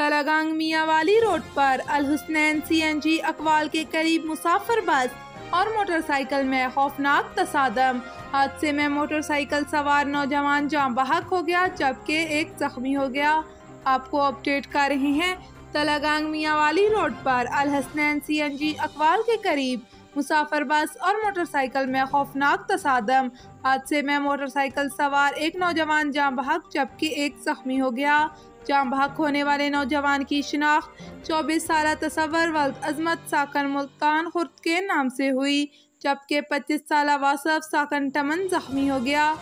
تلگانگ میاں والی روڈ پر الحسنین CNG اقوال کے قریب مسافر بس اور موٹر سائیکل میں خوفناک تصادم۔ حادثے میں موٹر سائیکل سوار نوجوان جاں بحق ہو گیا جبکہ ایک زخمی ہو گیا۔ آپ کو اپڈیٹ کر رہے ہیں تلگانگ میاں والی روڈ پر الحسنین CNG اقوال کے قریب مسافر بس اور موٹر سائیکل میں خوفناک تصادم۔ حادثے میں موٹر سائیکل سوار ایک نوجوان جاں بحق جبکہ ایک زخمی ہو گیا۔ جاں بحق ہونے والے نوجوان کی شناخت 24 سالہ تصور ولد عظمت ساکن ملتان خرد کے نام سے ہوئی جبکہ 25 سالہ واصف ساکن ٹمن زخمی ہو گیا۔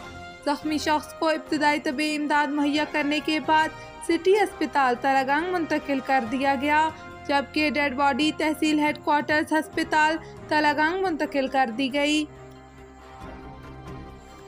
زخمی شخص کو ابتدائی طبی امداد مہیا کرنے کے بعد سٹی اسپتال تلگانگ منتقل کر دیا گیا جبکہ ڈیڈ باڈی تحصیل ہیڈ کوارٹرز ہسپتال تلگانگ منتقل کر دی گئی۔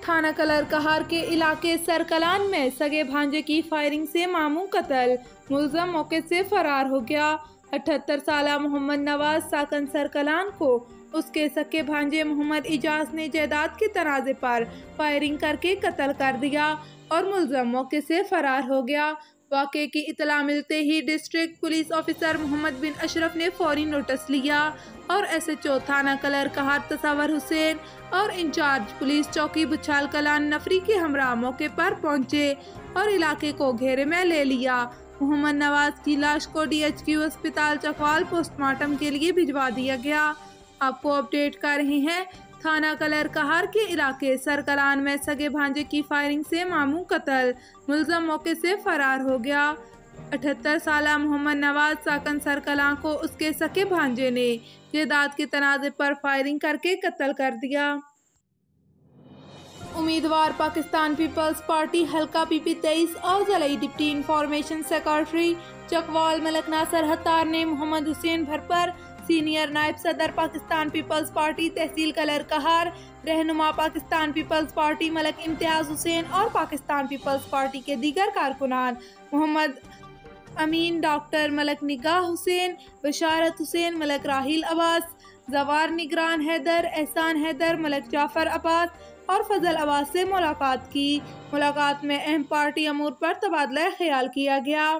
تھانہ کلر کہار کے علاقے سرکلان میں سگے بھانجے کی فائرنگ سے ماموں قتل، ملزم موقع سے فرار ہو گیا۔ 78 سالہ محمد نواز ساکن سرکلان کو اس کے سکے بھانجے محمد اجاز نے جائیداد کے تنازع پر فائرنگ کر کے قتل کر دیا اور ملزم موقع سے فرار ہو گیا۔ واقعے کی اطلاع ملتے ہی ڈسٹرکٹ پولیس آفیسر محمد بن اشرف نے فوری نوٹس لیا اور SHO تھانہ کلر کہار تصور حسین اور انچارج پولیس چوکی بچھال کلان نفری کے ہمراہ موقع پر پہنچے اور علاقے کو گھیرے میں لے لیا۔ محمد نواز کی لاش کو DHQ اسپتال چکوال پوسٹ مارٹم کے لیے بھجوا دیا گیا۔ آپ کو اپڈیٹ کر رہے ہیں تھانہ کلر کہار کے علاقے سرکلان میں سگے بھانجے کی فائرنگ سے ماموں قتل، ملزم موقع سے فرار ہو گیا۔ 78 سالہ محمد نواز ساکن سرکلان کو اس کے سکے بھانجے نے جائیداد کے تنازع پر فائرنگ کر کے قتل کر دیا۔ امیدوار پاکستان پیپلز پارٹی حلقہ PP 23 اور ضلعی ڈپٹی انفارمیشن سیکرٹری چکوال ملک ناصر حتار نے محمد حسین بھرپر سینئر نائب صدر پاکستان پیپلز پارٹی تحصیل کلر کہار، رہنما پاکستان پیپلز پارٹی ملک امتیاز حسین اور پاکستان پیپلز پارٹی کے دیگر کارکنان محمد امین، ڈاکٹر ملک نگاہ حسین، بشارت حسین، ملک راحیل عباس، زوار نگران حیدر، احسان حیدر، ملک جعفر عباس اور فضل عباس سے ملاقات کی۔ ملاقات میں اہم پارٹی امور پر تبادلہ خیال کیا گیا۔